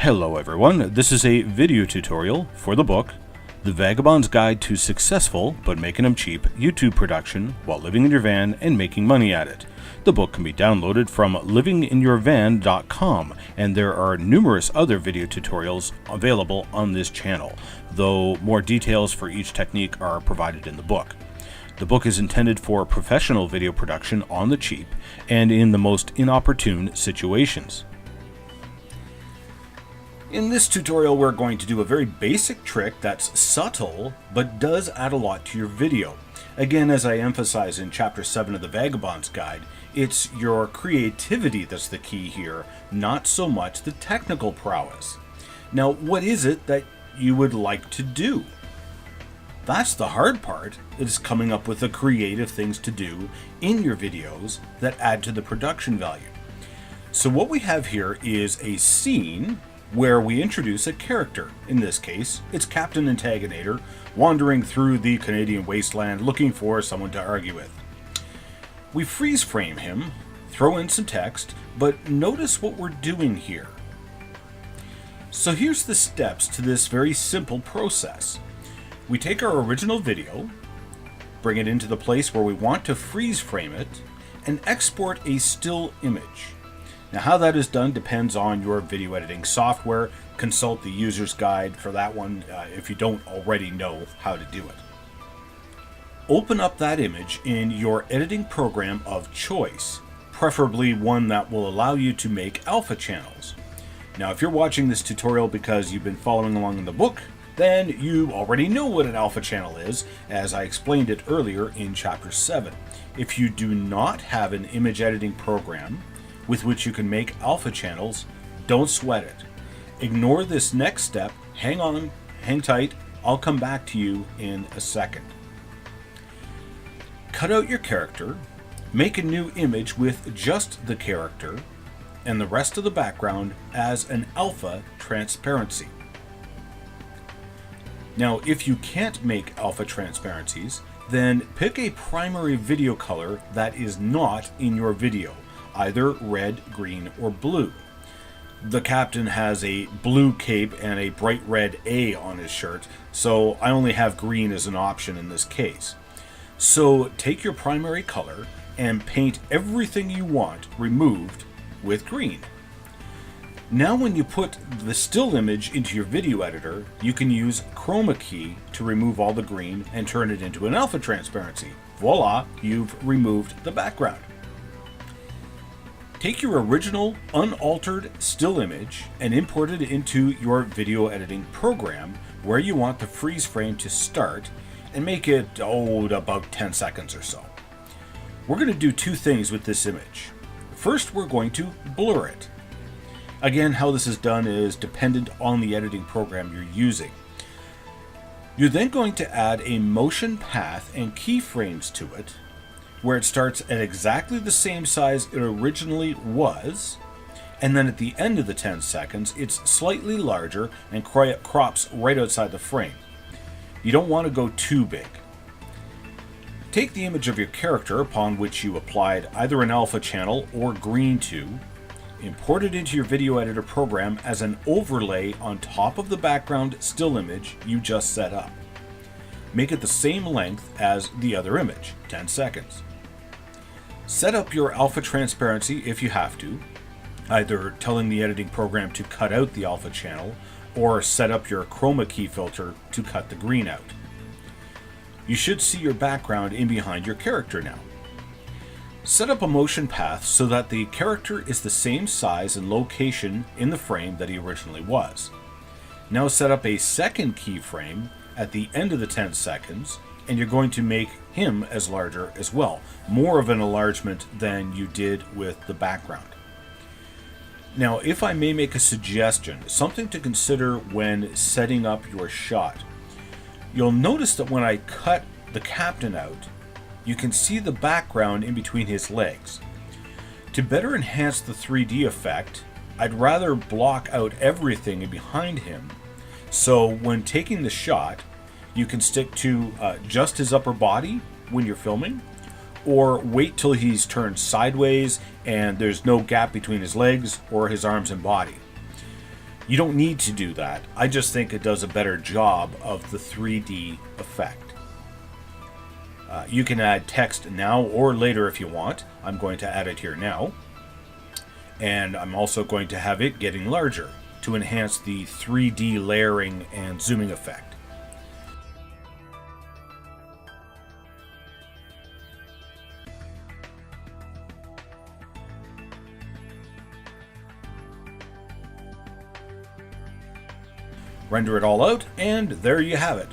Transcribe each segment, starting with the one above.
Hello everyone, this is a video tutorial for the book, The Vagabond's Guide to Successful, but Making Them Cheap, YouTube Production while living in your van and making money at it. The book can be downloaded from livinginyourvan.com, and there are numerous other video tutorials available on this channel, though more details for each technique are provided in the book. The book is intended for professional video production on the cheap and in the most inopportune situations. In this tutorial, we're going to do a very basic trick that's subtle, but does add a lot to your video. Again, as I emphasize in Chapter 7 of the Vagabond's Guide, it's your creativity that's the key here, not so much the technical prowess. Now, what is it that you would like to do? That's the hard part, is coming up with the creative things to do in your videos that add to the production value. So what we have here is a scene where we introduce a character. In this case, it's Captain Antaginator wandering through the Canadian wasteland looking for someone to argue with. We freeze frame him, throw in some text, but notice what we're doing here. So here's the steps to this very simple process. We take our original video, bring it into the place where we want to freeze frame it, and export a still image. Now, how that is done depends on your video editing software. Consult the user's guide for that one if you don't already know how to do it. Open up that image in your editing program of choice, preferably one that will allow you to make alpha channels. Now, if you're watching this tutorial because you've been following along in the book, then you already know what an alpha channel is, as I explained it earlier in Chapter 7. If you do not have an image editing program with which you can make alpha channels, don't sweat it. Ignore this next step, hang on, hang tight, I'll come back to you in a second. Cut out your character, make a new image with just the character, and the rest of the background as an alpha transparency. Now, if you can't make alpha transparencies, then pick a primary video color that is not in your video, either red, green, or blue. The captain has a blue cape and a bright red A on his shirt, so I only have green as an option in this case. So take your primary color and paint everything you want removed with green. Now when you put the still image into your video editor, you can use chroma key to remove all the green and turn it into an alpha transparency. Voila, you've removed the background. Take your original unaltered still image and import it into your video editing program where you want the freeze frame to start and make it, about 10 seconds or so. We're going to do two things with this image. First, we're going to blur it. Again, how this is done is dependent on the editing program you're using. You're then going to add a motion path and keyframes to it, where it starts at exactly the same size it originally was, and then at the end of the 10 seconds, it's slightly larger and crops right outside the frame. You don't want to go too big. Take the image of your character upon which you applied either an alpha channel or green to, import it into your video editor program as an overlay on top of the background still image you just set up. Make it the same length as the other image, 10 seconds. Set up your alpha transparency if you have to, either telling the editing program to cut out the alpha channel or set up your chroma key filter to cut the green out. You should see your background in behind your character now. Set up a motion path so that the character is the same size and location in the frame that he originally was. Now set up a second keyframe at the end of the 10 seconds, and you're going to make him as larger as well, more of an enlargement than you did with the background. Now, if I may make a suggestion, something to consider when setting up your shot. You'll notice that when I cut the captain out, you can see the background in between his legs. To better enhance the 3D effect, I'd rather block out everything in behind him, so when taking the shot, you can stick to just his upper body when you're filming, or wait till he's turned sideways and there's no gap between his legs or his arms and body. You don't need to do that. I just think it does a better job of the 3D effect. You can add text now or later if you want. I'm going to add it here now. And I'm also going to have it getting larger to enhance the 3D layering and zooming effect. Render it all out, and there you have it.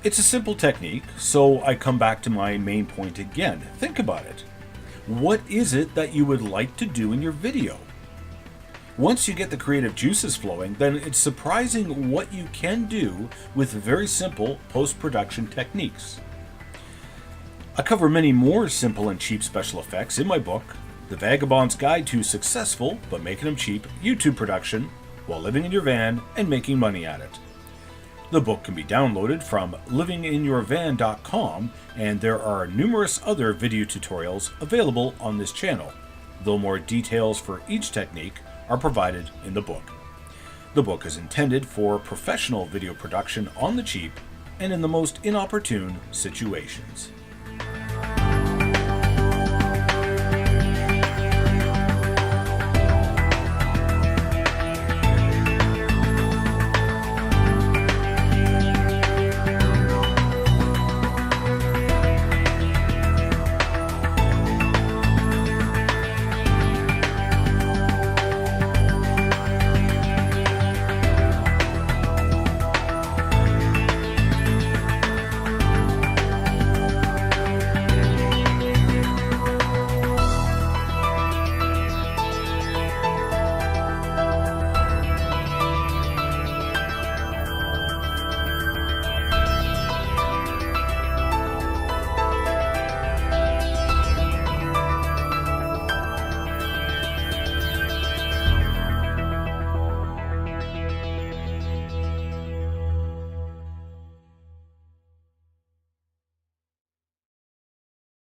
It's a simple technique, so I come back to my main point again. Think about it. What is it that you would like to do in your video? Once you get the creative juices flowing, then it's surprising what you can do with very simple post-production techniques. I cover many more simple and cheap special effects in my book, The Vagabond's Guide to Successful, but Making Them Cheap, YouTube Production, while living in your van and making money at it. The book can be downloaded from livinginyourvan.com, and there are numerous other video tutorials available on this channel, though more details for each technique are provided in the book. The book is intended for professional video production on the cheap and in the most inopportune situations.